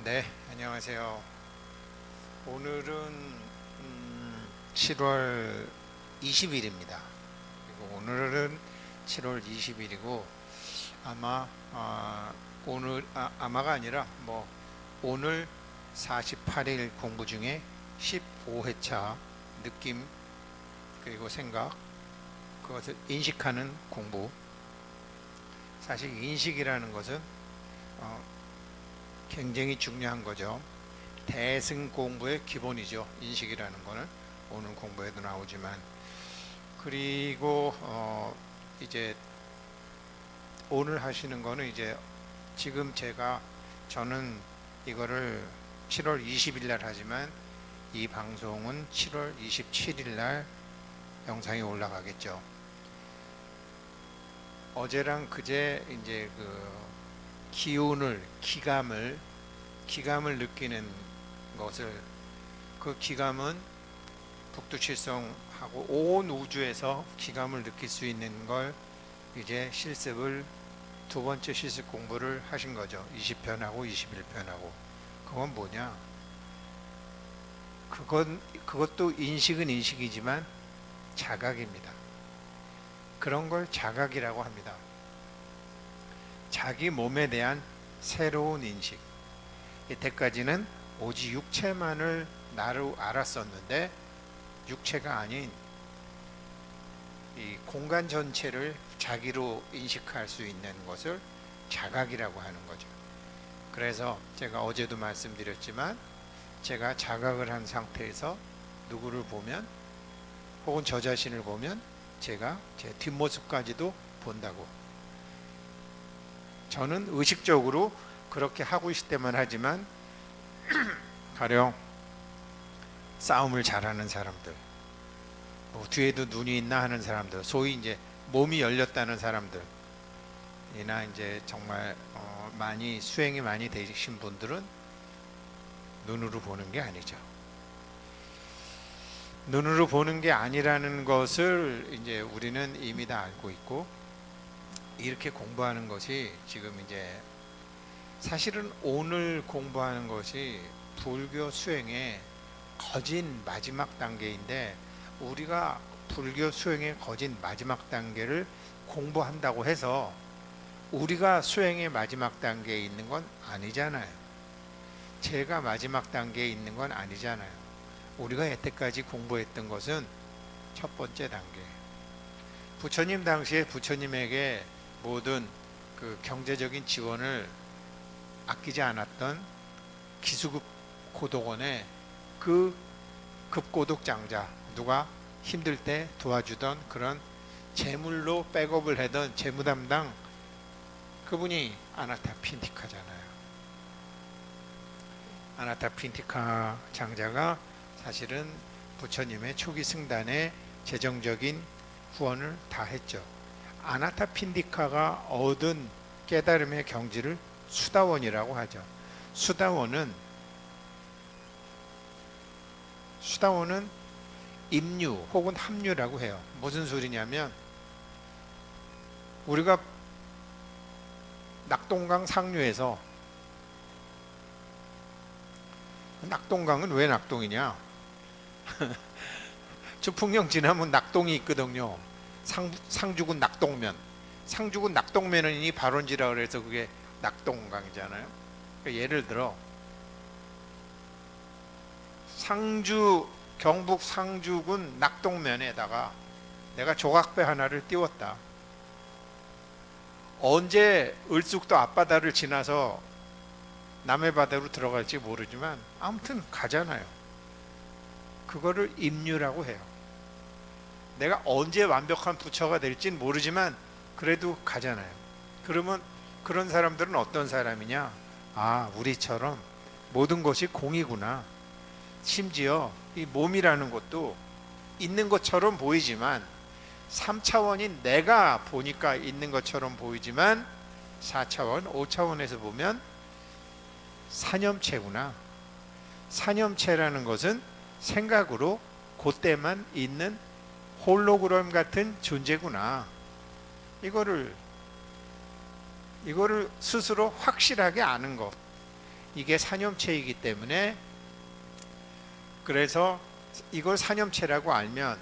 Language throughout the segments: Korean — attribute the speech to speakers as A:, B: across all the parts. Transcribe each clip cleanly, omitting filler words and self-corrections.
A: 네, 안녕하세요. 오늘은 7월 20일입니다. 그리고 오늘은 7월 20일이고 아마 아마가 아니라 오늘 48일 공부 중에 15회차 느낌 그리고 생각 그것을 인식하는 공부. 사실 인식이라는 것은 굉장히 중요한 거죠. 대승 공부의 기본이죠. 인식이라는 거는 오늘 공부에도 나오지만, 그리고 이제 오늘 하시는 거는 이제 지금 저는 이거를 7월 20일 날 하지만 이 방송은 7월 27일 날 영상이 올라가겠죠. 어제랑 그제 이제 기감을 느끼는 것을, 그 기감은 북두칠성하고 온 우주에서 기감을 느낄 수 있는 걸 이제 실습을 두 번째 실습 공부를 하신 거죠. 20편하고 21편하고. 그건 뭐냐? 그것도 인식은 인식이지만 자각입니다. 그런 걸 자각이라고 합니다. 자기 몸에 대한 새로운 인식. 이때까지는 오직 육체만을 나로 알았었는데, 육체가 아닌 이 공간 전체를 자기로 인식할 수 있는 것을 자각이라고 하는 거죠. 그래서 제가 어제도 말씀드렸지만, 제가 자각을 한 상태에서 누구를 보면, 혹은 저 자신을 보면 제가 제 뒷모습까지도 본다고. 저는 의식적으로 그렇게 하고 있을 때만 하지만 가령 싸움을 잘하는 사람들, 뒤에도 눈이 있나 하는 사람들, 소위 이제 몸이 열렸다는 사람들이나 이제 정말 수행이 많이 되신 분들은 눈으로 보는 게 아니죠. 눈으로 보는 게 아니라는 것을 이제 우리는 이미 다 알고 있고, 이렇게 공부하는 것이 지금 이제 사실은 오늘 공부하는 것이 불교 수행의 거진 마지막 단계인데, 우리가 불교 수행의 거진 마지막 단계를 공부한다고 해서 우리가 수행의 마지막 단계에 있는 건 아니잖아요. 제가 마지막 단계에 있는 건 아니잖아요. 우리가 여태까지 공부했던 것은 첫 번째 단계. 부처님 당시에 부처님에게 모든 그 경제적인 지원을 아끼지 않았던 기수급 고독원의 그 급고독 장자, 누가 힘들 때 도와주던 그런 재물로 백업을 하던 재무 담당, 그분이 아나타핀티카잖아요. 아나타핀티카 장자가 사실은 부처님의 초기 승단에 재정적인 후원을 다 했죠. 아나타핀디카가 얻은 깨달음의 경지를 수다원이라고 하죠. 수다원은 입류 혹은 합류라고 해요. 무슨 소리냐면, 우리가 낙동강 상류에서, 낙동강은 왜 낙동이냐? 주풍령 지나면 낙동이 있거든요. 상주군 낙동면. 상주군 낙동면은 이 발원지라 그래서 그게 낙동강이잖아요. 그러니까 예를 들어 경북 상주군 낙동면에다가 내가 조각배 하나를 띄웠다. 언제 을숙도 앞바다를 지나서 남해 바다로 들어갈지 모르지만 아무튼 가잖아요. 그거를 입류라고 해요. 내가 언제 완벽한 부처가 될진 모르지만 그래도 가잖아요. 그러면 그런 사람들은 어떤 사람이냐? 우리처럼 모든 것이 공이구나. 심지어 이 몸이라는 것도 있는 것처럼 보이지만, 3차원인 내가 보니까 있는 것처럼 보이지만 4차원, 5차원에서 보면 사념체구나. 사념체라는 것은 생각으로 그때만 있는 홀로그램 같은 존재구나. 이거를 스스로 확실하게 아는 것. 이게 사념체이기 때문에, 그래서 이걸 사념체라고 알면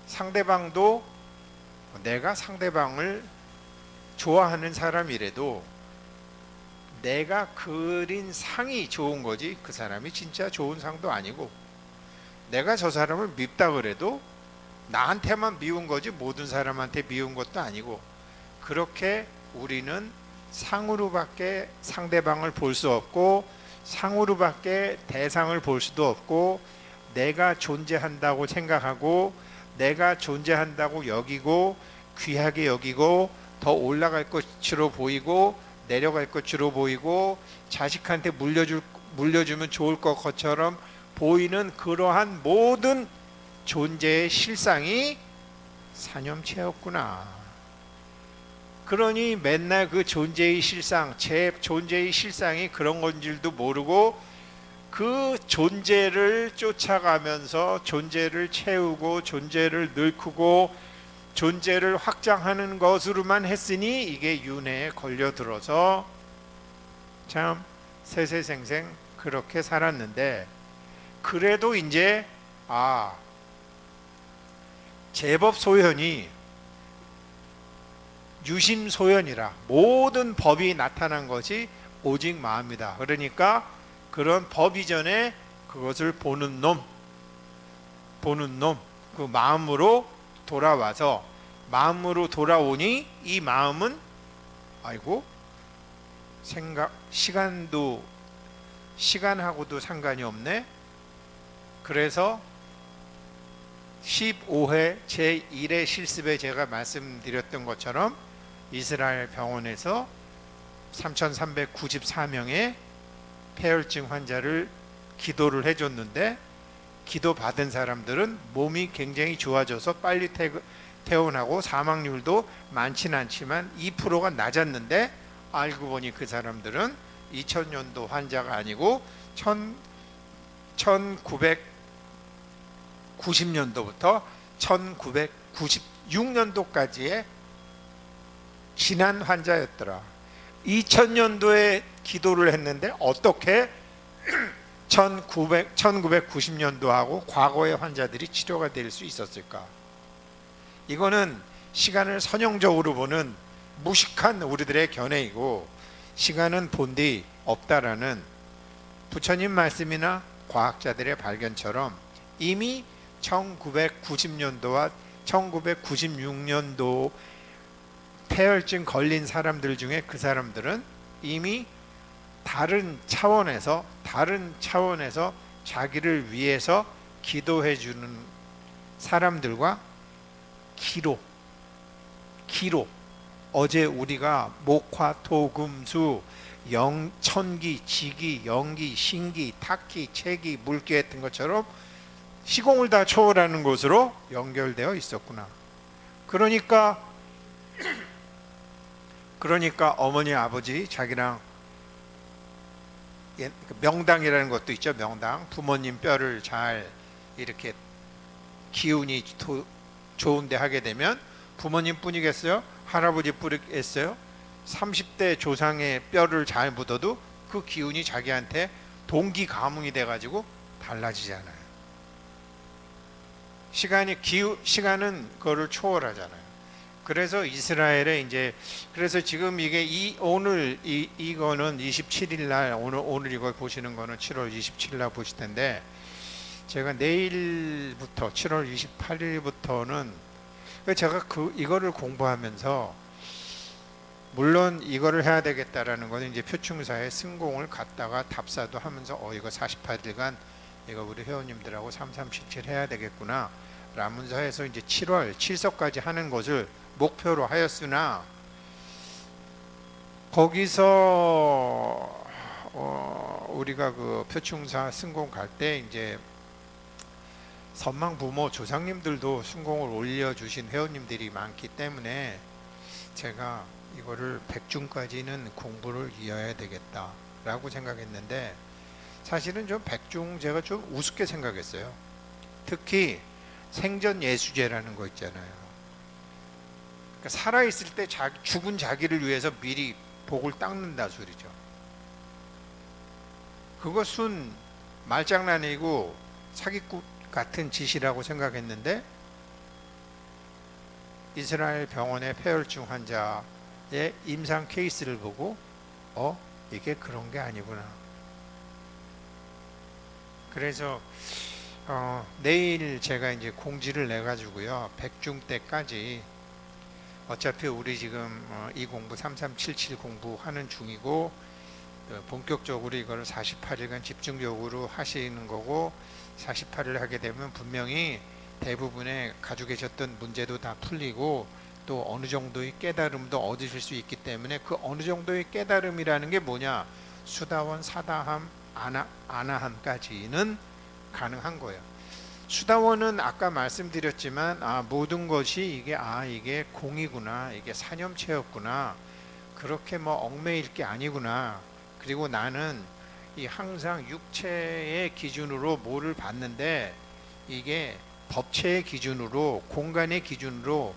A: 상대방도, 내가 상대방을 좋아하는 사람이라도 내가 그린 상이 좋은 거지 그 사람이 진짜 좋은 상도 아니고, 내가 저 사람을 밉다 그래도 나한테만 미운 거지 모든 사람한테 미운 것도 아니고, 그렇게 우리는 상으로밖에 상대방을 볼 수 없고 상으로밖에 대상을 볼 수도 없고, 내가 존재한다고 생각하고 내가 존재한다고 여기고 귀하게 여기고 더 올라갈 것으로 보이고 내려갈 것으로 보이고 자식한테 물려주면 좋을 것처럼 보이는 그러한 모든 존재의 실상이 사념체였구나. 그러니 맨날 그 존재의 실상, 제 존재의 실상이 그런 건 줄도 모르고 그 존재를 쫓아가면서 존재를 채우고 존재를 늙히고 존재를 확장하는 것으로만 했으니 이게 윤회에 걸려들어서 참 세세생생 그렇게 살았는데, 그래도 이제 제법 소현이 유심소현이라 모든 법이 나타난 것이 오직 마음이다. 그러니까 그런 법 이전에 그것을 보는 놈, 그 마음으로 돌아와서, 마음으로 돌아오니 이 마음은 아이고 시간하고도 상관이 없네. 그래서 15회 제1의 실습에 제가 말씀드렸던 것처럼 이스라엘 병원에서 3,394명의 폐혈증 환자를 기도를 해줬는데, 기도 받은 사람들은 몸이 굉장히 좋아져서 빨리 퇴원하고 사망률도 많지는 않지만 2%가 낮았는데, 알고 보니 그 사람들은 2000년도 환자가 아니고 1990년도부터 1996년도까지의 지난 환자였더라. 2000년도에 기도를 했는데 어떻게 1990년도하고 과거의 환자들이 치료가 될 수 있었을까? 이거는 시간을 선형적으로 보는 무식한 우리들의 견해이고, 시간은 본디 없다라는 부처님 말씀이나 과학자들의 발견처럼 이미 1990년도와 1996년도 폐혈증 걸린 사람들 중에 그 사람들은 이미 다른 차원에서 자기를 위해서 기도해 주는 사람들과 기로 어제 우리가 목화 토금수 천기 지기 영기 신기 탁기 체기 물기 했던 것처럼 시공을 다 초월하는 곳으로 연결되어 있었구나. 그러니까 어머니 아버지 자기랑 명당이라는 것도 있죠. 명당, 부모님 뼈를 잘 이렇게 기운이 좋은데 하게 되면 부모님 뿐이겠어요? 할아버지 뿐이겠어요? 30대 조상의 뼈를 잘 묻어도 그 기운이 자기한테 동기 가뭉이 돼가지고 달라지잖아요. 시간은 그거를 초월하잖아요. 그래서 이스라엘에 이제, 그래서 지금 이게 오늘 이거는 27일 날, 오늘 이걸 보시는 거는 7월 27일 날 보실 텐데, 제가 내일부터 7월 28일부터는 제가 이거를 공부하면서, 물론 이거를 해야 되겠다라는 거는 이제 표충사에 승공을 갔다가 답사도 하면서 이거 48일간 이거 우리 회원님들하고 3377 해야 되겠구나 라면서 해서 이제 7월 7석까지 하는 것을 목표로 하였으나, 거기서 우리가 그 표충사 승공 갈 때 이제 선망 부모 조상님들도 승공을 올려주신 회원님들이 많기 때문에 제가 이거를 백중까지는 공부를 이어야 되겠다라고 생각했는데, 사실은 좀 백중 제가 좀 우습게 생각했어요. 특히 생전 예수제라는 거 있잖아요. 그러니까 살아있을 때 죽은 자기를 위해서 미리 복을 닦는다 소리죠. 그것은 말장난이고 사기꾼 같은 짓이라고 생각했는데 이스라엘 병원의 폐혈증 환자의 임상 케이스를 보고 이게 그런 게 아니구나. 그래서 내일 제가 이제 공지를 내 가지고요, 백중 때까지 어차피 우리 지금 이 공부 3377 공부하는 중이고 본격적으로 이걸 48일간 집중적으로 하시는 거고, 48일 하게 되면 분명히 대부분의 가지고 계셨던 문제도 다 풀리고 또 어느 정도의 깨달음도 얻으실 수 있기 때문에, 그 어느 정도의 깨달음이라는 게 뭐냐, 수다원, 사다함, 아나함까지는 가능한 거예요. 수다원은 아까 말씀드렸지만 모든 것이 이게 공이구나, 이게 사념체였구나, 그렇게 뭐 얽매일 게 아니구나. 그리고 나는 이 항상 육체의 기준으로 뭐를 봤는데, 이게 법체의 기준으로, 공간의 기준으로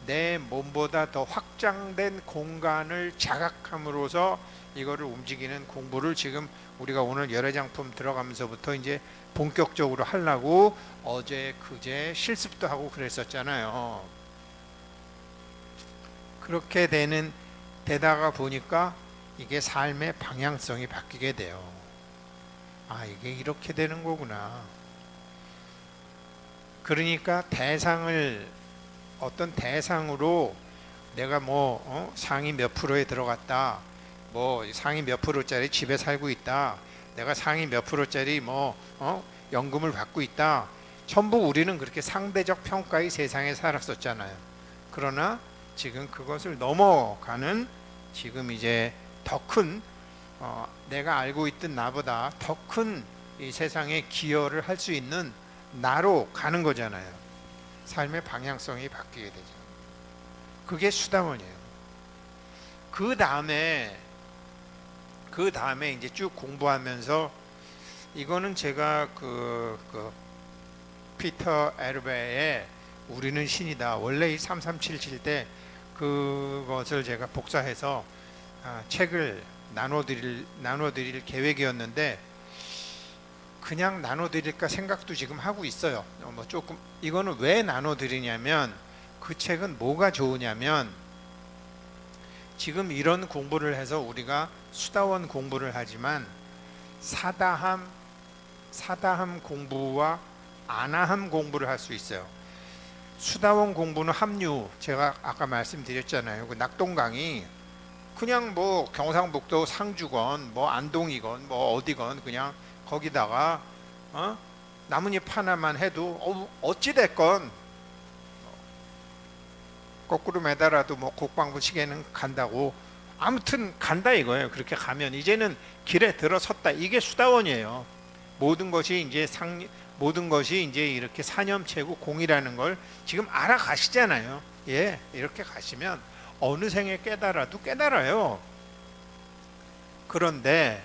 A: 내 몸보다 더 확장된 공간을 자각함으로써 이거를 움직이는 공부를 지금 우리가 오늘 열애장품 들어가면서부터 이제 본격적으로 하려고 어제 그제 실습도 하고 그랬었잖아요. 그렇게 되다가 보니까 이게 삶의 방향성이 바뀌게 돼요. 이게 이렇게 되는 거구나. 그러니까 어떤 대상으로 내가 상위 몇 프로에 들어갔다, 상위 몇 프로짜리 집에 살고 있다, 내가 상위 몇 프로짜리 연금을 받고 있다, 전부 우리는 그렇게 상대적 평가의 세상에 살았었잖아요. 그러나 지금 그것을 넘어가는, 지금 이제 더 큰 내가 알고 있던 나보다 더 큰 이 세상에 기여를 할 수 있는 나로 가는 거잖아요. 삶의 방향성이 바뀌게 되죠. 그게 수다원이에요. 그 다음에 이제 쭉 공부하면서, 이거는 제가 그 피터 에르베의 우리는 신이다, 원래 이 3377 때 그것을 제가 복사해서 책을 나눠드릴 계획이었는데, 그냥 나눠드릴까 생각도 지금 하고 있어요. 조금 이거는 왜 나눠드리냐면, 그 책은 뭐가 좋으냐면, 지금 이런 공부를 해서 우리가 수다원 공부를 하지만 사다함 공부와 아나함 공부를 할 수 있어요. 수다원 공부는 합류, 제가 아까 말씀드렸잖아요. 그 낙동강이 그냥 경상북도 상주건 안동이건 어디건 그냥 거기다가 나뭇잎 하나만 해도 어찌됐건 거꾸로 매달아도 곡방부 시계는 간다고, 아무튼 간다 이거예요. 그렇게 가면 이제는 길에 들어섰다, 이게 수다원이에요. 모든 것이 이제 이렇게 사념체고 공이라는 걸 지금 알아가시잖아요. 이렇게 가시면 어느 생에 깨달아도 깨달아요. 그런데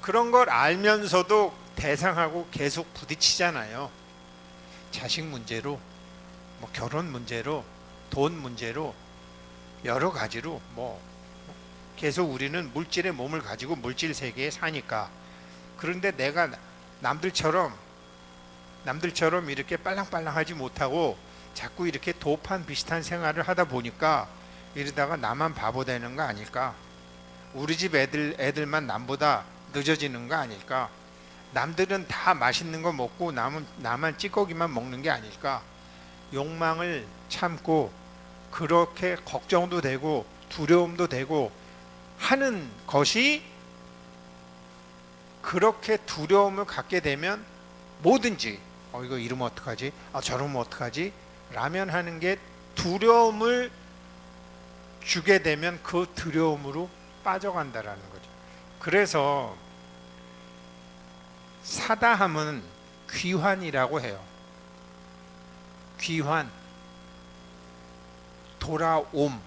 A: 그런 걸 알면서도 대상하고 계속 부딪히잖아요. 자식 문제로, 결혼 문제로, 돈 문제로, 여러 가지로 계속 우리는 물질의 몸을 가지고 물질 세계에 사니까. 그런데 내가 남들처럼 이렇게 빨랑빨랑하지 못하고 자꾸 이렇게 도판 비슷한 생활을 하다 보니까 이러다가 나만 바보 되는 거 아닐까? 우리 집 애들만 남보다 늦어지는 거 아닐까? 남들은 다 맛있는 거 먹고 나만 찌꺼기만 먹는 게 아닐까? 욕망을 참고 그렇게 걱정도 되고 두려움도 되고 하는 것이, 그렇게 두려움을 갖게 되면 뭐든지 이거 이러면 어떡하지? 저러면 어떡하지? 라면 하는 게 두려움을 주게 되면 그 두려움으로 빠져간다라는 거죠. 그래서 사다함은 귀환이라고 해요. 귀환, 돌아옴.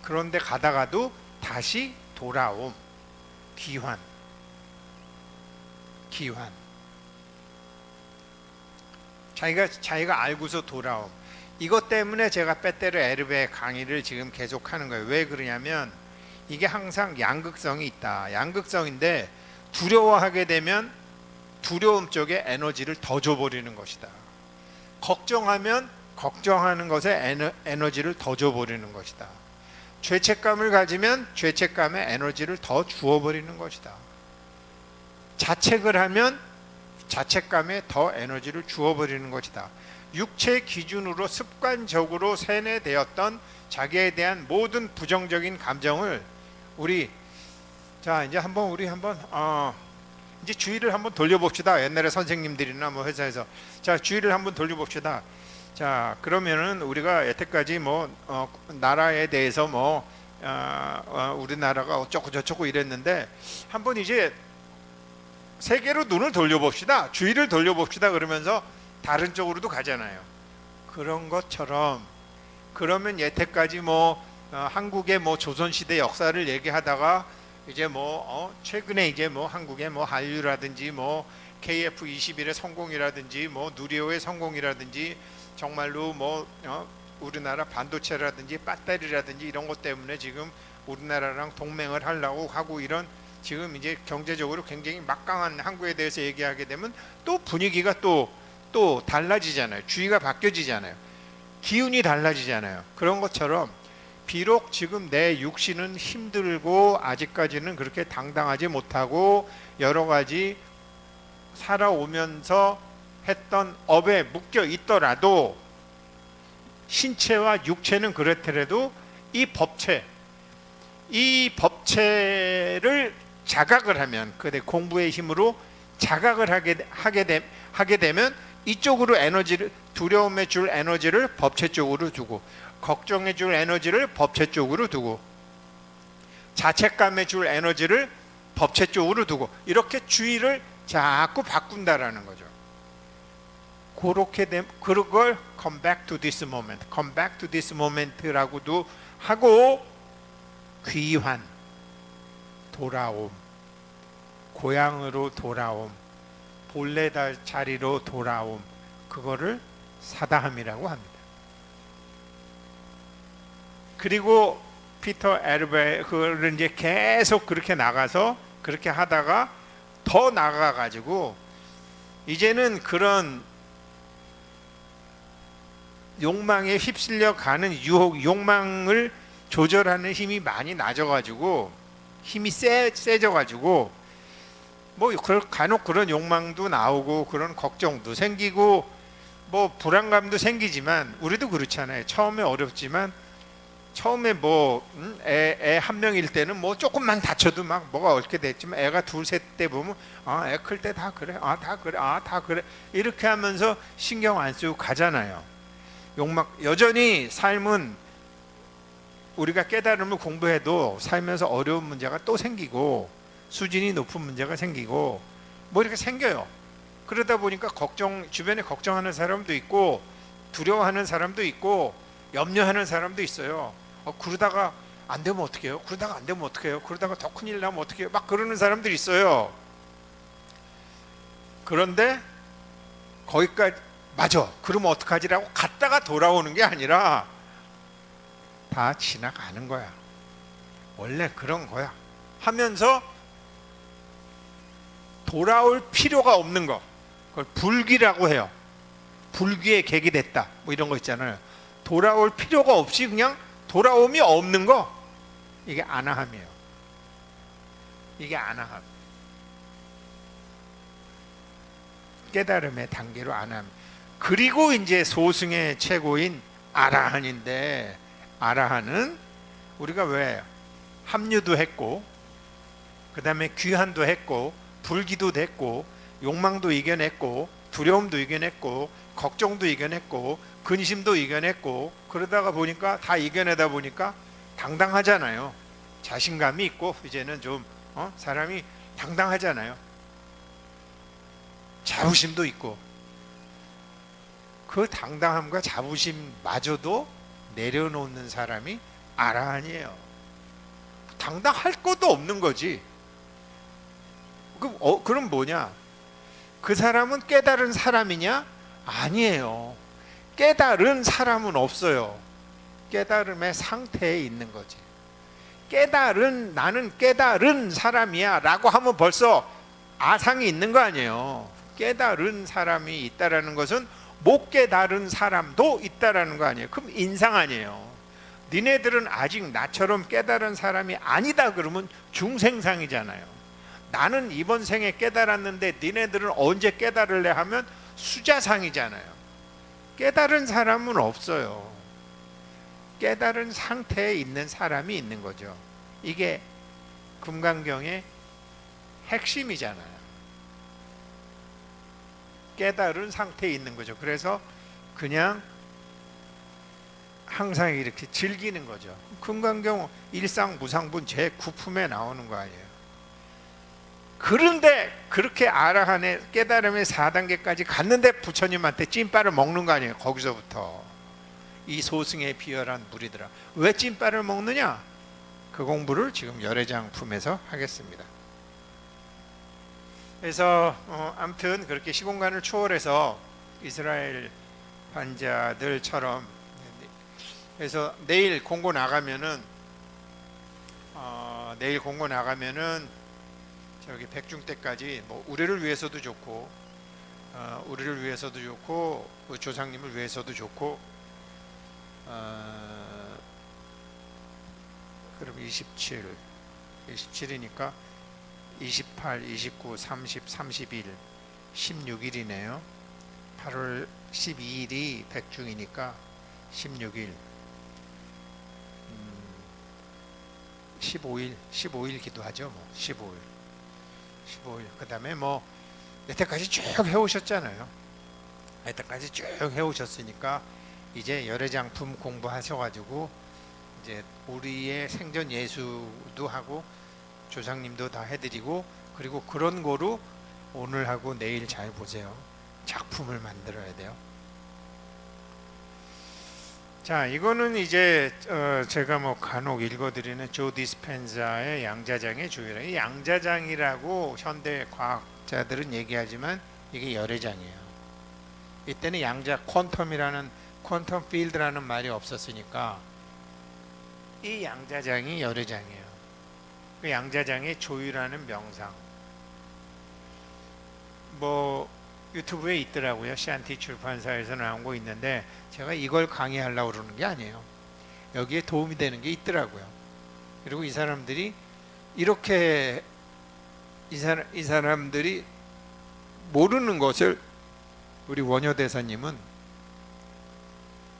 A: 그런데 가다가도 다시 돌아옴. 귀환. 자기가 알고서 돌아옴. 이것 때문에 제가 빼떼르 에르베 강의를 지금 계속 하는 거예요. 왜 그러냐면 이게 항상 양극성이 있다. 양극성인데 두려워하게 되면 두려움 쪽에 에너지를 더 줘버리는 것이다. 걱정하면 걱정하는 것에 에너지를 더 줘버리는 것이다. 죄책감을 가지면 죄책감에 에너지를 더 주어버리는 것이다. 자책을 하면 자책감에 더 에너지를 주어버리는 것이다. 육체 기준으로 습관적으로 세뇌되었던 자기에 대한 모든 부정적인 감정을 우리 이제 우리 한번 이제 주의를 한번 돌려봅시다. 옛날에 선생님들이나 뭐 회사에서 주의를 한번 돌려봅시다. 그러면은 우리가 여태까지 나라에 대해서 우리나라가 어쩌고 저쩌고 이랬는데 한번 이제 세계로 눈을 돌려봅시다. 주의를 돌려봅시다. 그러면서 다른 쪽으로도 가잖아요. 그런 것처럼 그러면 여태까지 한국의 조선시대 역사를 얘기하다가 이제 최근에 이제 한국의 한류라든지 KF21의 성공이라든지 누리호의 성공이라든지 정말로 우리나라 반도체라든지 배터리라든지 이런 것 때문에 지금 우리나라랑 동맹을 하려고 하고 이런 지금 이제 경제적으로 굉장히 막강한 한국에 대해서 얘기하게 되면 또 분위기가 또 달라지잖아요. 주의가 바뀌어지잖아요. 기운이 달라지잖아요. 그런 것처럼 비록 지금 내 육신은 힘들고 아직까지는 그렇게 당당하지 못하고 여러 가지 살아오면서 했던 업에 묶여 있더라도 신체와 육체는 그렇더라도 이 법체를 자각을 하면 공부의 힘으로 자각을 하게 되면 이쪽으로 에너지를 두려움에 줄 에너지를 법체 쪽으로 두고 걱정에 줄 에너지를 법체 쪽으로 두고 자책감에 줄 에너지를 법체 쪽으로 두고 이렇게 주의를 자꾸 바꾼다라는 거죠. 그렇게 되면 그걸 come back to this moment라고도 하고 귀환, 돌아옴, 고향으로 돌아옴, 본래 자리로 돌아옴, 그거를 사다함이라고 합니다. 그리고 피터 에르베 그걸 이제 계속 그렇게 나가서 그렇게 하다가 더 나가가지고 이제는 그런 욕망에 휩쓸려 가는 욕망을 조절하는 힘이 많이 낮아가지고 힘이 세져가지고 간혹 그런 욕망도 나오고 그런 걱정도 생기고 불안감도 생기지만 우리도 그렇잖아요. 처음에 어렵지만 처음에 애 한 명일 때는 조금만 다쳐도 뭐가 어렵게 됐지만 애가 둘, 셋 때 보면 애 클 때 다 그래, 다 그래 이렇게 하면서 신경 안 쓰고 가잖아요. 여전히 삶은 우리가 깨달음을 공부해도 살면서 어려운 문제가 또 생기고 수준이 높은 문제가 생기고 이렇게 생겨요. 그러다 보니까 주변에 걱정하는 사람도 있고 두려워하는 사람도 있고 염려하는 사람도 있어요. 그러다가 안 되면 어떡해요? 그러다가 안 되면 어떡해요? 그러다가 더 큰일 나면 어떡해요? 그러는 사람들이 있어요. 그런데 거기까지 맞아. 그러면 어떡하지라고 갔다가 돌아오는 게 아니라 다 지나가는 거야. 원래 그런 거야. 하면서 돌아올 필요가 없는 거. 그걸 불기라고 해요. 불기의 객이 됐다. 이런 거 있잖아요. 돌아올 필요가 없이 그냥 돌아옴이 없는 거. 이게 아나함이에요. 이게 아나함. 깨달음의 단계로 아나함. 그리고 이제 소승의 최고인 아라한인데 아라한은 우리가 왜 합류도 했고 그 다음에 귀환도 했고 불기도 됐고 욕망도 이겨냈고 두려움도 이겨냈고 걱정도 이겨냈고 근심도 이겨냈고 그러다가 보니까 다 이겨내다 보니까 당당하잖아요. 자신감이 있고 이제는 좀 사람이 당당하잖아요. 자부심도 있고 그 당당함과 자부심마저도 내려놓는 사람이 아라한이에요. 당당할 것도 없는 거지. 그럼 뭐냐? 그 사람은 깨달은 사람이냐? 아니에요. 깨달은 사람은 없어요. 깨달음의 상태에 있는 거지. 나는 깨달은 사람이야 라고 하면 벌써 아상이 있는 거 아니에요. 깨달은 사람이 있다라는 것은 못 깨달은 사람도 있다라는 거 아니에요. 그럼 인상 아니에요. 니네들은 아직 나처럼 깨달은 사람이 아니다 그러면 중생상이잖아요. 나는 이번 생에 깨달았는데 니네들은 언제 깨달을래 하면 수자상이잖아요. 깨달은 사람은 없어요. 깨달은 상태에 있는 사람이 있는 거죠. 이게 금강경의 핵심이잖아요. 깨달은 상태에 있는 거죠. 그래서 그냥 항상 이렇게 즐기는 거죠. 금강경 일상무상분 제9품에 나오는 거 아니에요. 그런데 그렇게 아라한의 깨달음의 4단계까지 갔는데 부처님한테 찐빠를 먹는 거 아니에요. 거기서부터 이 소승에 비열한 무리들아, 왜 찐빠를 먹느냐? 그 공부를 지금 열애장품에서 하겠습니다. 그래서 아무튼 그렇게 시공간을 초월해서 이스라엘 반자들처럼, 그래서 내일 공고 나가면은 저기 백중 때까지 뭐 우리를 위해서도 좋고 조상님을 위해서도 좋고, 그럼 27이니까 28, 29, 30, 31, 16일이네요. 8월 12일이 백중이니까 16일, 15일 기도하죠. 뭐 15일. 그 다음에 뭐 여태까지 쭉 해오셨잖아요. 여태까지 쭉 해오셨으니까 이제 열애장품 공부하셔가지고 이제 우리의 생전 예수도 하고 조상님도 다 해드리고, 그리고 그런 거로 오늘 하고 내일 잘 보세요. 작품을 만들어야 돼요. 자, 이거는 이제 제가 뭐 간혹 읽어드리는 조 디스펜자의 양자장의 주의라. 이 양자장이라고 현대 과학자들은 얘기하지만 이게 열애장이에요. 이때는 퀀텀 필드라는 말이 없었으니까 이 양자장이 열애장이에요. 그 양자장의 조유라는 명상, 뭐 유튜브에 있더라고요. 샨티 출판사에서 나온 거 있는데 제가 이걸 강의하려고 그러는 게 아니에요. 여기에 도움이 되는 게 있더라고요. 그리고 이 사람들이 이렇게 이 사람들이 모르는 것을 우리 원효대사님은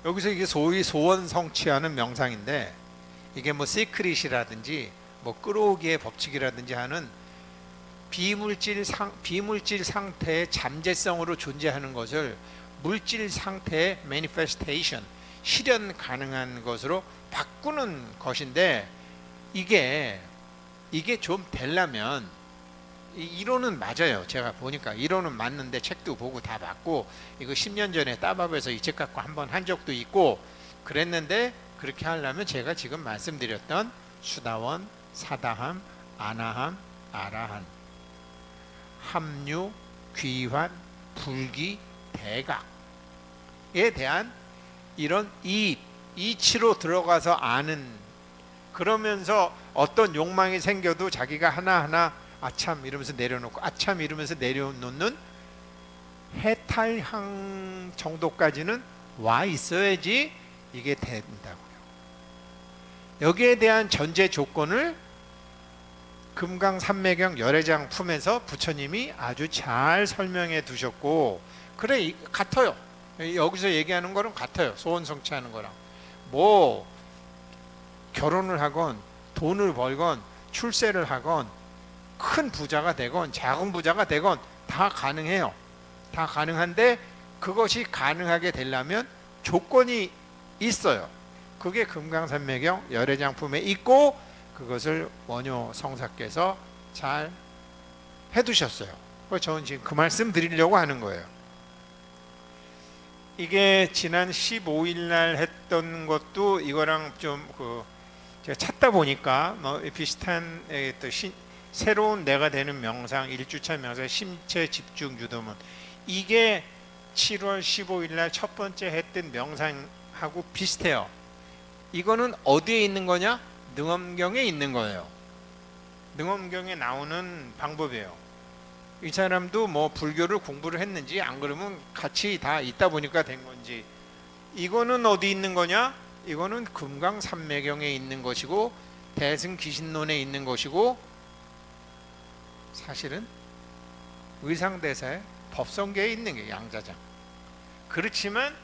A: 여기서 이게 소위 소원 성취하는 명상인데, 이게 뭐 시크릿이라든지 뭐 끌어오기의 법칙이라든지 하는 비물질 상태의 잠재성으로 존재하는 것을 물질 상태의 매니페스테이션, 실현 가능한 것으로 바꾸는 것인데, 이게 좀 되려면 이론은 맞아요. 제가 보니까 이론은 맞는데 책도 보고 다 맞고, 이거 10년 전에 따밥에서 이 책 갖고 한번 한 적도 있고 그랬는데, 그렇게 하려면 제가 지금 말씀드렸던 수다원, 사다함, 아나함, 아라한, 합류, 귀환, 불기, 대각에 대한 이런 이치로 들어가서 아는, 그러면서 어떤 욕망이 생겨도 자기가 하나하나 아참 이러면서 내려놓고 아참 이러면서 내려놓는 해탈향 정도까지는 와 있어야지 이게 된다고요. 여기에 대한 전제 조건을 금강산매경 열애장 품에서 부처님이 아주 잘 설명해 두셨고, 그래 같아요. 여기서 얘기하는 거랑 같아요. 소원 성취하는 거랑. 뭐 결혼을 하건 돈을 벌건 출세를 하건 큰 부자가 되건 작은 부자가 되건 다 가능해요. 다 가능한데 그것이 가능하게 되려면 조건이 있어요. 그게 금강산매경 열애장품에 있고, 그것을 원효 성사께서 잘 해두셨어요. 저는 지금 그 말씀 드리려고 하는 거예요. 이게 지난 15일 날 했던 것도 이거랑 좀 제가 찾다 보니까 뭐 비슷한 또 새로운 내가 되는 명상, 1주차 명상, 심체 집중 유도문, 이게 7월 15일 날 첫 번째 했던 명상하고 비슷해요. 이거는 어디에 있는 거냐? 능엄경에 있는 거예요. 능엄경에 나오는 방법이에요. 이 사람도 뭐 불교를 공부를 했는지 안 그러면 같이 다 있다 보니까 된 건지. 이거는 어디 있는 거냐? 이거는 금강산매경에 있는 것이고 대승귀신론에 있는 것이고 사실은 의상대사의 법성계에 있는 게 양자장. 그렇지만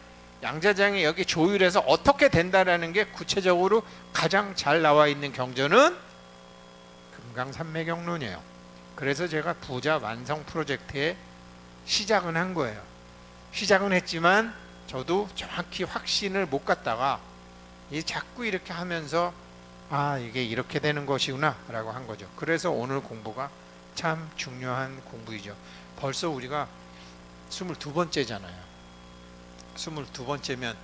A: 양자장이 여기 조율해서 어떻게 된다라는 게 구체적으로 가장 잘 나와 있는 경전은 금강산매경론이에요. 그래서 제가 부자 완성 프로젝트에 시작은 한 거예요. 시작은 했지만 저도 정확히 확신을 못 갖다가 자꾸 이렇게 하면서 이게 이렇게 되는 것이구나 라고 한 거죠. 그래서 오늘 공부가 참 중요한 공부이죠. 벌써 우리가 22번째잖아요. 22번째면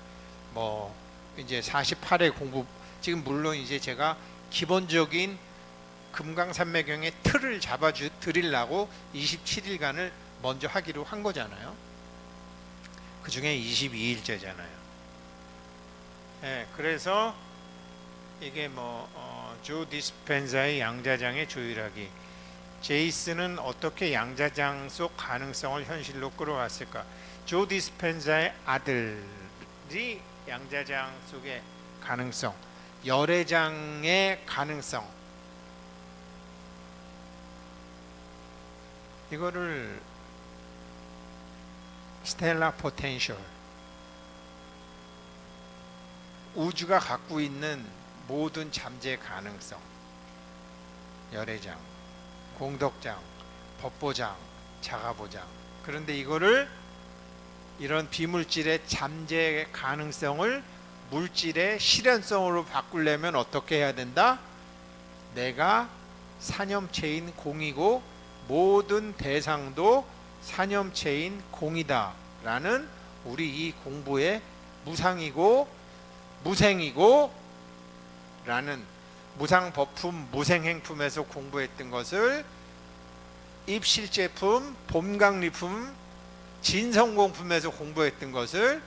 A: 뭐 이제 48회 공부, 지금 물론 이제 제가 기본적인 금강산매경의 틀을 잡아 드리려고 27일간을 먼저 하기로 한 거잖아요. 그 중에 22일째잖아요. 네, 그래서 이게 조 디스펜자의 양자장의 조율하기. 제이스는 어떻게 양자장 속 가능성을 현실로 끌어왔을까? 조 디스펜자의 아들이 양자장 속의 가능성, 열애장의 가능성, 이거를 스텔라 포텐셜, 우주가 갖고 있는 모든 잠재 가능성, 열애장, 공덕장, 법보장, 자가보장. 그런데 이거를 이런 비물질의 잠재 가능성을 물질의 실현성으로 바꾸려면 어떻게 해야 된다? 내가 사념체인 공이고 모든 대상도 사념체인 공이다 라는 우리 이 공부의 무상이고 무생이고 라는 무상법품 무생행품에서 공부했던 것을 입실제품 봄강리품 진성공품에서 공부했던 것을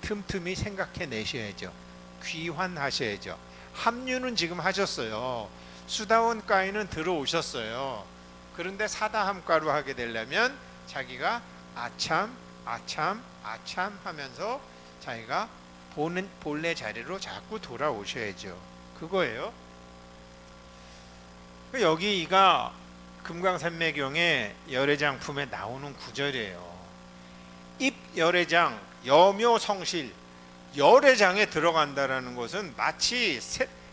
A: 틈틈이 생각해 내셔야죠. 귀환하셔야죠. 합류는 지금 하셨어요. 수다원과에는 들어오셨어요. 그런데 사다함과로 하게 되려면 자기가 아참 하면서 자기가 본래 자리로 자꾸 돌아오셔야죠. 그거예요. 여기가 금강산매경의 열애장품에 나오는 구절이에요. 입열애장 여묘성실, 열애장에 들어간다라는 것은 마치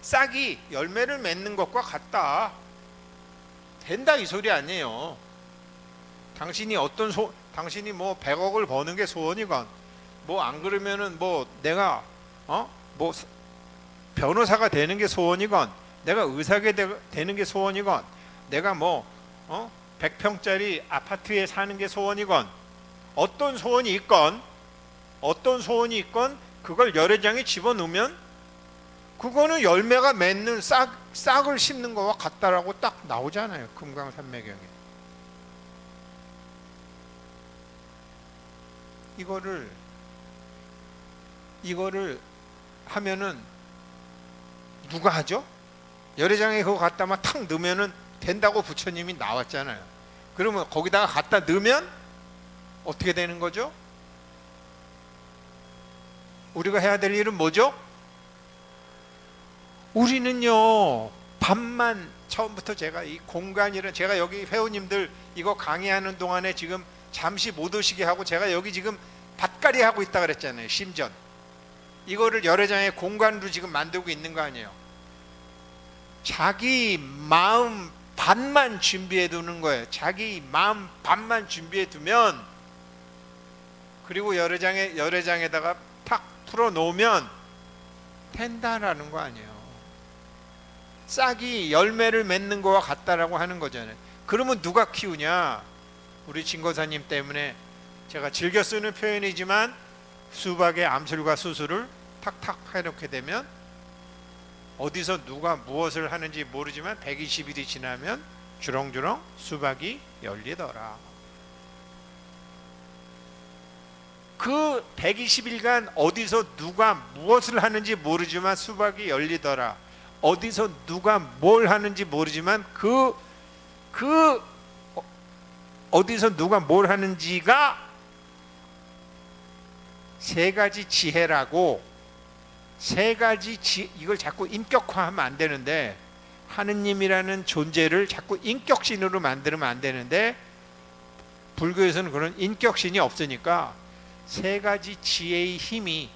A: 싹이 열매를 맺는 것과 같다. 된다 이 소리 아니에요. 당신이 당신이 뭐 100억을 버는 게 소원이건 뭐 안 그러면은 뭐 내가 뭐 변호사가 되는 게 소원이건 내가 의사가 되는 게 소원이건 내가 뭐 100평짜리 아파트에 사는 게 소원이건 어떤 소원이 있건 그걸 열애장에 집어넣으면 그거는 열매가 맺는 싹을 심는 거와 같다라고 딱 나오잖아요. 금강산매경에. 이거를 하면은 누가 하죠? 열애장에 그거 갖다만 탁 넣으면은 된다고 부처님이 나왔잖아요. 그러면 거기다가 갖다 넣으면 어떻게 되는 거죠? 우리가 해야 될 일은 뭐죠? 우리는요 밤만 처음부터 제가 이 공간이란 제가 여기 회원님들 이거 강의하는 동안에 지금 잠시 못 오시게 하고 제가 여기 지금 밭갈이 하고 있다 그랬잖아요. 심전 이거를 열애장의 공간으로 지금 만들고 있는 거 아니에요. 자기 마음 반만 준비해 두는 거예요. 자기 마음 반만 준비해 두면 그리고 열애장에다가 탁 풀어 놓으면 된다라는 거 아니에요. 싹이 열매를 맺는 거와 같다라고 하는 거잖아요. 그러면 누가 키우냐? 우리 진거사님 때문에 제가 즐겨 쓰는 표현이지만 수박의 암술과 수술을 탁탁 해놓게 되면 어디서 누가 무엇을 하는지 모르지만 120일이 지나면 주렁주렁 수박이 열리더라. 그 120일간 어디서 누가 무엇을 하는지 모르지만 수박이 열리더라. 어디서 누가 뭘 하는지 모르지만 어디서 누가 뭘 하는지가 세 가지 지혜라고. 세 가지 이걸 자꾸 인격화하면 안 되는데, 하느님이라는 존재를 자꾸 인격신으로 만들면 안 되는데, 불교에서는 그런 인격신이 없으니까 세 가지 지혜의 힘이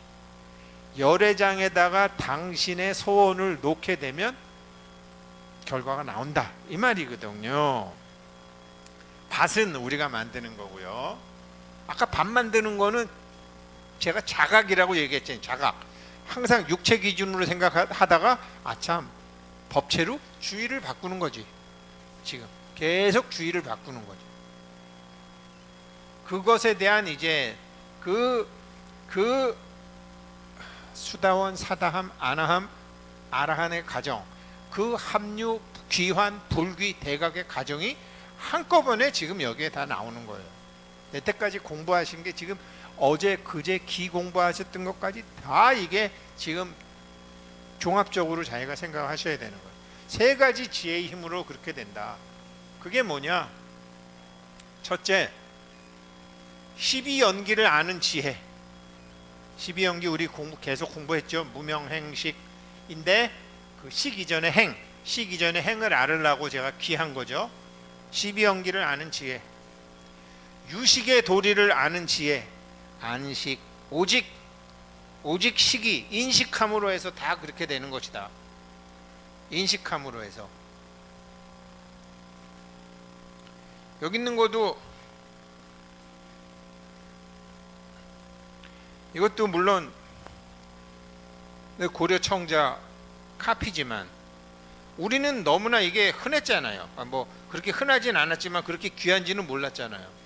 A: 열애장에다가 당신의 소원을 놓게 되면 결과가 나온다, 이 말이거든요. 밭은 우리가 만드는 거고요. 아까 밭 만드는 거는 제가 자각이라고 얘기했잖아요. 자각. 항상 육체 기준으로 생각하다가 아참 법체로 주의를 바꾸는 거지. 지금 계속 주의를 바꾸는 거지. 그것에 대한 이제 그 수다원, 사다함, 아나함, 아라한의 가정, 그 합류, 귀환, 불귀, 대각의 가정이 한꺼번에 지금 여기에 다 나오는 거예요. 여태까지 공부하신 게 지금 어제 그제 기 공부하셨던 것까지 다 이게 지금 종합적으로 자기가 생각하셔야 되는 거예요. 세 가지 지혜의 힘으로 그렇게 된다. 그게 뭐냐? 첫째, 12연기를 아는 지혜. 12연기 우리 계속 공부했죠. 무명행식인데 그 식 이전의 행, 식 이전의 행을 알으려고 제가 귀한 거죠. 12연기를 아는 지혜. 유식의 도리를 아는 지혜. 안식, 오직 식이 인식함으로 해서 다 그렇게 되는 것이다. 인식함으로 해서. 여기 있는 것도 이것도 물론 고려 청자 카피지만 우리는 너무나 이게 흔했잖아요. 뭐 그렇게 흔하진 않았지만 그렇게 귀한지는 몰랐잖아요.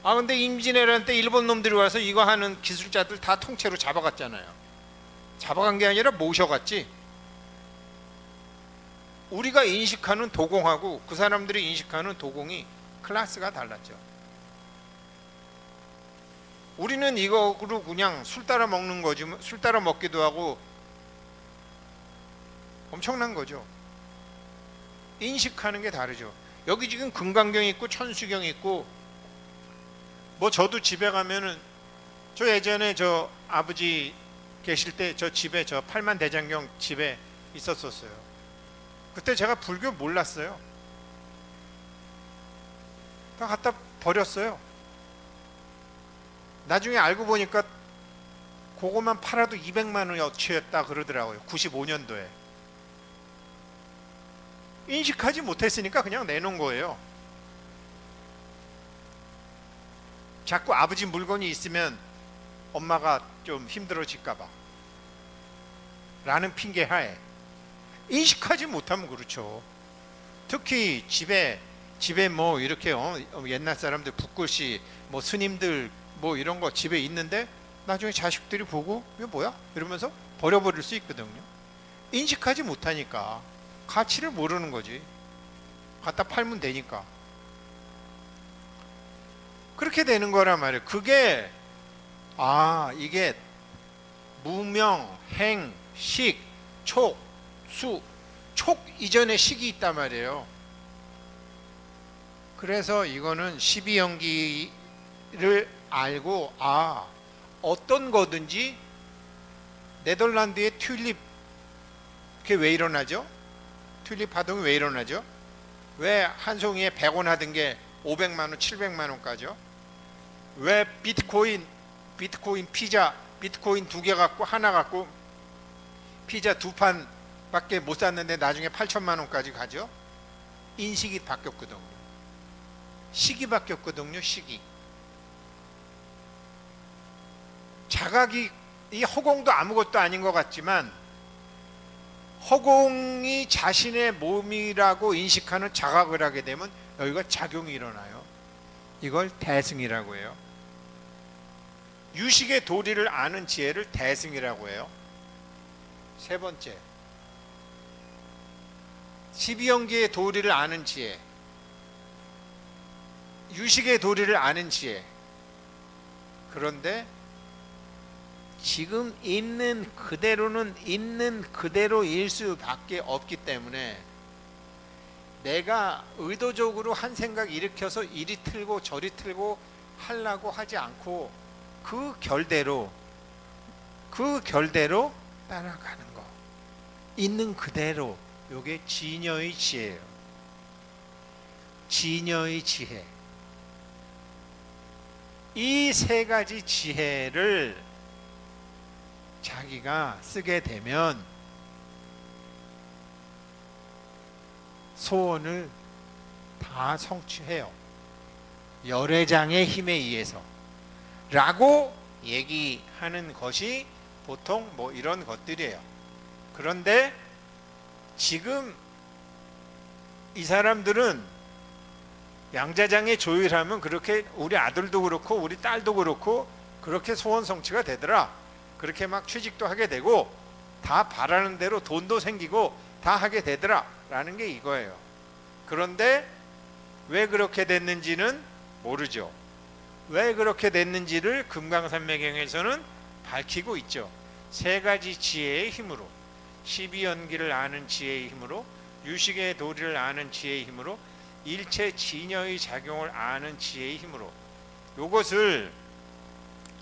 A: 근데 임진왜란 때 일본 놈들이 와서 이거 하는 기술자들 다 통째로 잡아갔잖아요. 잡아간 게 아니라 모셔갔지. 우리가 인식하는 도공하고 그 사람들이 인식하는 도공이 클래스가 달랐죠. 우리는 이거로 그냥 술 따라 먹는 거지, 술 따라 먹기도 하고 엄청난 거죠. 인식하는 게 다르죠. 여기 지금 금강경 있고 천수경 있고, 뭐 저도 집에 가면은 저 예전에 저 아버지 계실 때 저 집에 저 팔만대장경 집에 있었었어요. 그때 제가 불교 몰랐어요. 다 갖다 버렸어요. 나중에 알고 보니까 그거만 팔아도 200만 원어치였다 그러더라고요. 95년도에. 인식하지 못했으니까 그냥 내놓은 거예요. 자꾸 아버지 물건이 있으면 엄마가 좀 힘들어질까 봐 라는 핑계 하에 인식하지 못하면 그렇죠. 특히 집에 뭐 이렇게 옛날 사람들 붓글씨 뭐 스님들 뭐 이런 거 집에 있는데 나중에 자식들이 보고 이거 뭐야? 이러면서 버려버릴 수 있거든요. 인식하지 못하니까 가치를 모르는 거지. 갖다 팔면 되니까. 그렇게 되는 거란 말이에요. 그게 이게 무명, 행, 식, 촉, 수, 촉 이전에 식이 있단 말이에요. 그래서 이거는 12연기를 알고 어떤 거든지 네덜란드의 튤립 그게 왜 일어나죠? 튤립 파동이 왜 일어나죠? 왜 한 송이에 100원 하던 게 500만 원, 700만 원까지요? 왜 비트코인 피자 비트코인 2개 갖고 하나 갖고 피자 2판밖에 못 샀는데 나중에 8천만 원까지 가죠? 인식이 바뀌었거든요. 시기 바뀌었거든요. 시기. 자각이 이 허공도 아무것도 아닌 것 같지만 허공이 자신의 몸이라고 인식하는 자각을 하게 되면 여기가 작용이 일어나요. 이걸 대승이라고 해요. 유식의 도리를 아는 지혜를 대승이라고 해요. 세 번째, 12연기의 도리를 아는 지혜, 유식의 도리를 아는 지혜, 그런데 지금 있는 그대로는 있는 그대로일 수밖에 없기 때문에 내가 의도적으로 한 생각 일으켜서 이리 틀고 저리 틀고 하려고 하지 않고 그 결대로 따라가는 거, 있는 그대로. 요게 진여의 지혜예요. 진여의 지혜. 이 세 가지 지혜를 자기가 쓰게 되면 소원을 다 성취해요. 열애장의 힘에 의해서 라고 얘기하는 것이 보통 뭐 이런 것들이에요. 그런데 지금 이 사람들은 양자장애 조율하면 그렇게 우리 아들도 그렇고 우리 딸도 그렇고 그렇게 소원 성취가 되더라. 그렇게 막 취직도 하게 되고 다 바라는 대로 돈도 생기고 다 하게 되더라 라는 게 이거예요. 그런데 왜 그렇게 됐는지는 모르죠. 왜 그렇게 됐는지를 금강산매경에서는 밝히고 있죠. 세 가지 지혜의 힘으로, 12연기를 아는 지혜의 힘으로, 유식의 도리를 아는 지혜의 힘으로, 일체 진여의 작용을 아는 지혜의 힘으로. 요것을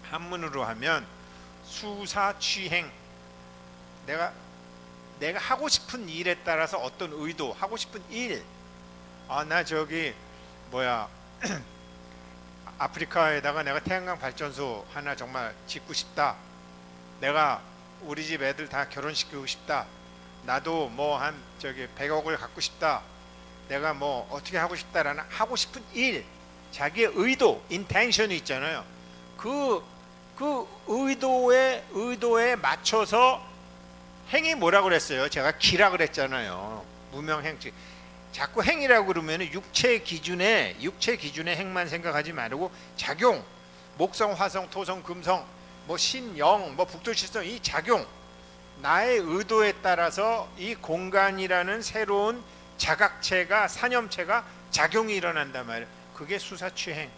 A: 한문으로 하면 수사취행. 내가 하고 싶은 일에 따라서 어떤 의도, 하고 싶은 일. 나 저기 아프리카에다가 내가 태양광 발전소 하나 정말 짓고 싶다. 내가 우리 집 애들 다 결혼시키고 싶다. 나도 뭐 한 100억을 갖고 싶다. 내가 뭐 어떻게 하고 싶다라는 하고 싶은 일, 자기의 의도, 인텐션이 있잖아요. 그 의도에 맞춰서 행이 뭐라고 그랬어요? 제가 기라 그랬잖아요. 무명행치. 자꾸 행이라고 그러면 육체 기준의 행만 생각하지 말고 작용, 목성, 화성, 토성, 금성, 뭐 신영, 뭐 북두칠성, 이 작용, 나의 의도에 따라서 이 공간이라는 새로운 자각체가, 사념체가 작용이 일어난단 말이에요. 그게 수사취행.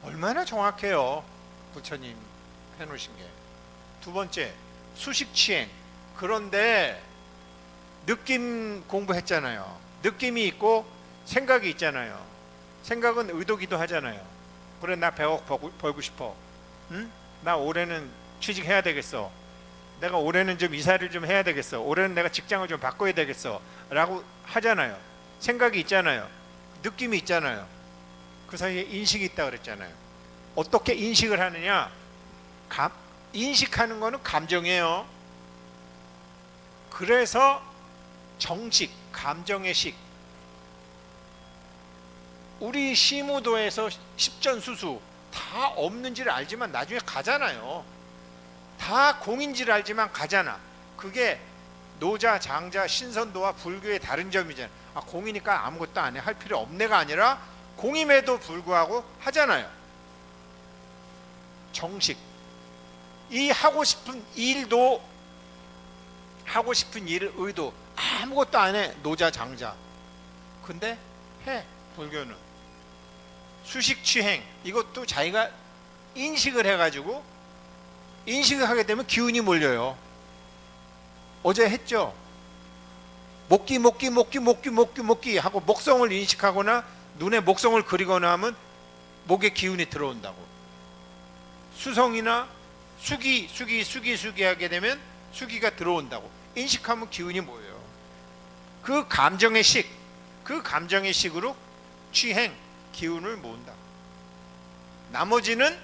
A: 얼마나 정확해요, 부처님 해놓으신 게. 두 번째, 수식취행. 그런데 느낌 공부했잖아요. 느낌이 있고 생각이 있잖아요. 생각은 의도기도 하잖아요. 그래, 나 100억 벌고 싶어. 응? 나 올해는 취직해야 되겠어. 내가 올해는 좀 이사를 좀 해야 되겠어. 올해는 내가 직장을 좀 바꿔야 되겠어 라고 하잖아요. 생각이 있잖아요. 느낌이 있잖아요. 그 사이에 인식이 있다 그랬잖아요. 어떻게 인식을 하느냐? 인식하는 거는 감정이에요. 그래서 정식, 감정의 식. 우리 시무도에서 십전수수 다 없는지를 알지만 나중에 가잖아요. 다 공인지를 알지만 가잖아. 그게 노자, 장자, 신선도와 불교의 다른 점이잖아요. 공이니까 아무것도 안 해, 할 필요 없네가 아니라 공임에도 불구하고 하잖아요. 정식. 이 하고 싶은 일도, 하고 싶은 일을 의도, 아무것도 안 해, 노자, 장자. 근데 해. 불교는 수식취행. 이것도 자기가 인식을 해가지고, 인식을 하게 되면 기운이 몰려요. 어제 했죠. 먹기 하고 목성을 인식하거나 눈에 목성을 그리거나 하면 목에 기운이 들어온다고. 수성이나 수기 하게 되면 수기가 들어온다고. 인식하면 기운이 모여요. 그 감정의 식으로 취행, 기운을 모은다. 나머지는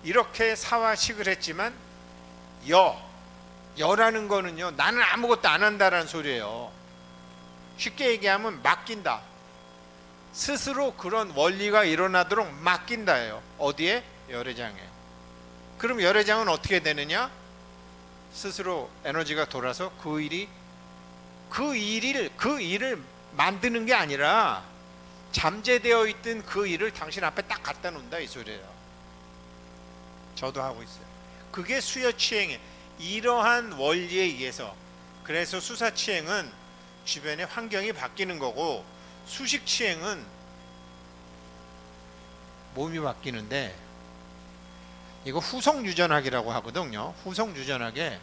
A: 이렇게 사화식을 했지만 여라는 거는요, 나는 아무것도 안 한다라는 소리예요. 쉽게 얘기하면 맡긴다. 스스로 그런 원리가 일어나도록 맡긴다예요. 어디에? 열애장에. 그럼 열애장은 어떻게 되느냐? 스스로 에너지가 돌아서 그 일을 만드는 게 아니라 잠재되어 있던 그 일을 당신 앞에 딱 갖다 놓는다, 이 소리예요. 저도 하고 있어요. 그게 수여취행이에요. 이러한 원리에 의해서. 그래서 수사취행은 주변의 환경이 바뀌는 거고, 수식취행은 몸이 바뀌는데, 이거 후속유전학이라고 하거든요. 후속유전학에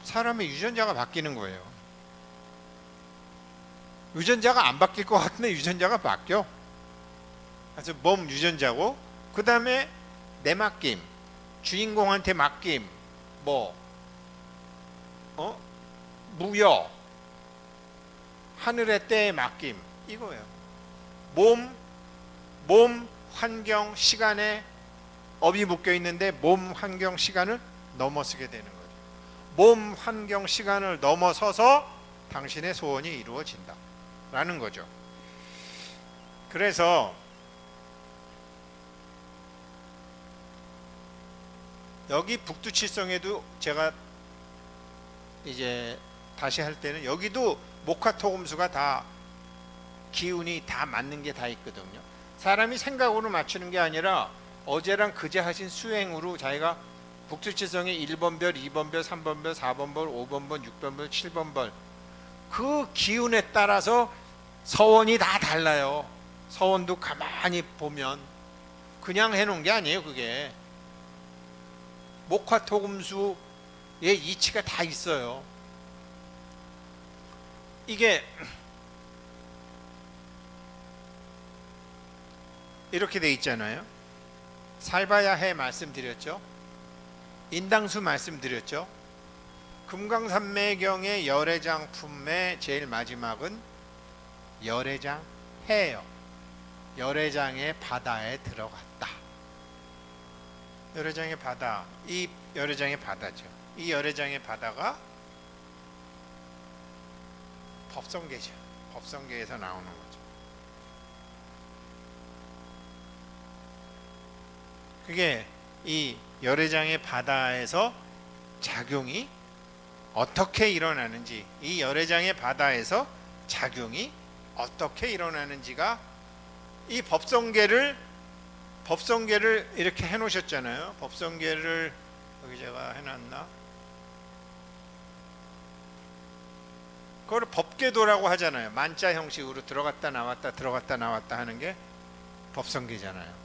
A: 사람의 유전자가 바뀌는 거예요. 유전자가 안 바뀔 것 같은데 유전자가 바뀌어. 그래서 몸 유전자고, 그 다음에 내 맡김, 주인공한테 맡김, 무여, 하늘의 때에 맡김, 이거예요. 몸 환경 시간에 업이 묶여 있는데 몸 환경 시간을 넘어서게 되는 거죠. 몸 환경 시간을 넘어서서 당신의 소원이 이루어진다 라는 거죠. 그래서 여기 북두칠성에도 제가 이제 다시 할 때는 여기도 목화토금수가 다 기운이 다 맞는 게 다 있거든요. 사람이 생각으로 맞추는 게 아니라 어제랑 그제 하신 수행으로 자기가 북두칠성의 1번 별, 2번 별, 3번 별, 4번 별, 5번 별, 6번 별, 7번 별, 그 기운에 따라서 서원이 다 달라요. 서원도 가만히 보면 그냥 해놓은 게 아니에요. 그게 목화토금수의 이치가 다 있어요. 이게 이렇게 돼 있잖아요. 살바야해 말씀드렸죠. 인당수 말씀드렸죠. 금강산매경의 열애장품의 제일 마지막은 열애장해예요. 열애장의 바다에 들어갔다. 열애장의 바다, 이 열애장의 바다죠. 이 열애장의 바다가 법성계죠. 법성계에서 나오는 거죠. 그게 이 열애장의 바다에서 작용이 어떻게 일어나는지, 이 열애장의 바다에서 작용이 어떻게 일어나는지가 이 법성계를 이렇게 해놓으셨잖아요. 법성계를 여기 제가 해놨나? 그걸 법계도라고 하잖아요. 만자 형식으로 들어갔다 나왔다 하는 게 법성계잖아요.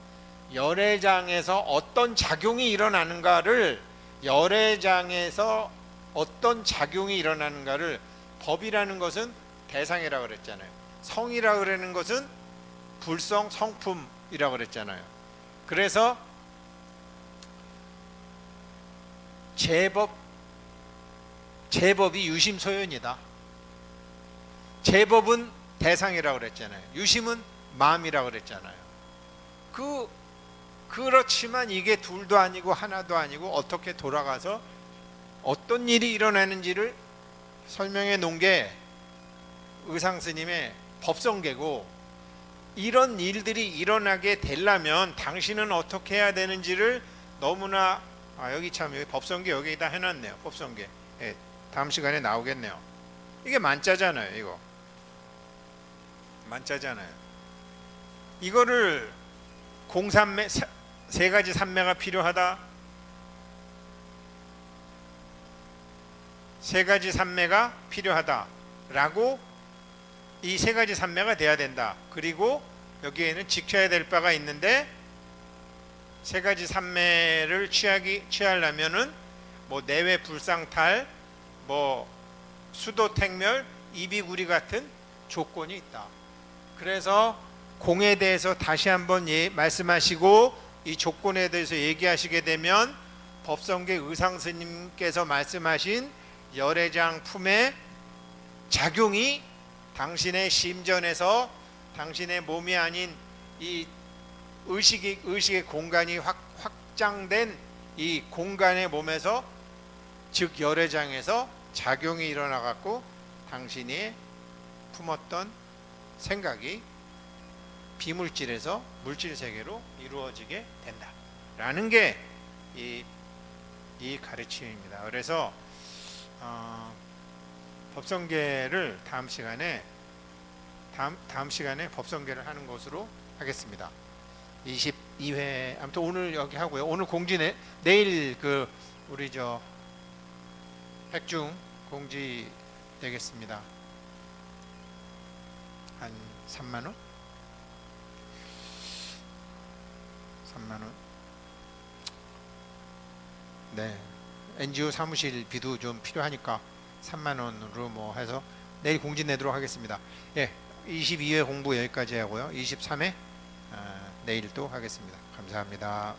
A: 열애장에서 어떤 작용이 일어나는가를, 열애장에서 어떤 작용이 일어나는가를, 법이라는 것은 대상이라고 그랬잖아요. 성이라고 그러는 것은 불성, 성품이라고 그랬잖아요. 그래서 제법이 유심소연이다. 제법은 대상이라고 그랬잖아요. 유심은 마음이라고 그랬잖아요. 그렇지만 이게 둘도 아니고 하나도 아니고 어떻게 돌아가서 어떤 일이 일어나는지를 설명해 놓은 게 의상스님의 법성계고, 이런 일들이 일어나게 되려면 당신은 어떻게 해야 되는지를 너무나 여기 참 여기 법성계 여기다 해놨네요. 법성계. 예, 다음 시간에 나오겠네요. 이게 만자잖아요. 이거 만자잖아요. 이거를 공산매 세 가지 산매가 필요하다. 세 가지 산매가 필요하다라고, 이 세 가지 산매가 돼야 된다. 그리고 여기에는 지켜야 될 바가 있는데, 세 가지 산매를 취하려면은 내외 불상탈, 수도택멸, 이비구리 같은 조건이 있다. 그래서 공에 대해서 다시 한번 말씀하시고, 이 조건에 대해서 얘기하시게 되면 법성계 의상스님께서 말씀하신 열애장 품의 작용이 당신의 심전에서 당신의 몸이 아닌 이 의식의 공간이 확장된 이 공간의 몸에서, 즉 열애장에서 작용이 일어나 갖고 당신이 품었던 생각이 비물질에서 물질 세계로 이루어지게 된다라는 게 이 가르침입니다. 그래서 법성계를 다음 시간에 법성계를 하는 것으로 하겠습니다. 22회 아무튼 오늘 여기 하고요. 오늘 공지 내일 우리 핵중 공지 되겠습니다. 한 3만 원? 네. NGO 사무실 비도 좀 필요하니까 3만 원으로 뭐 해서 내일 공지 내도록 하겠습니다. 예, 22회 공부 여기까지 하고요. 23회 내일 또 하겠습니다. 감사합니다.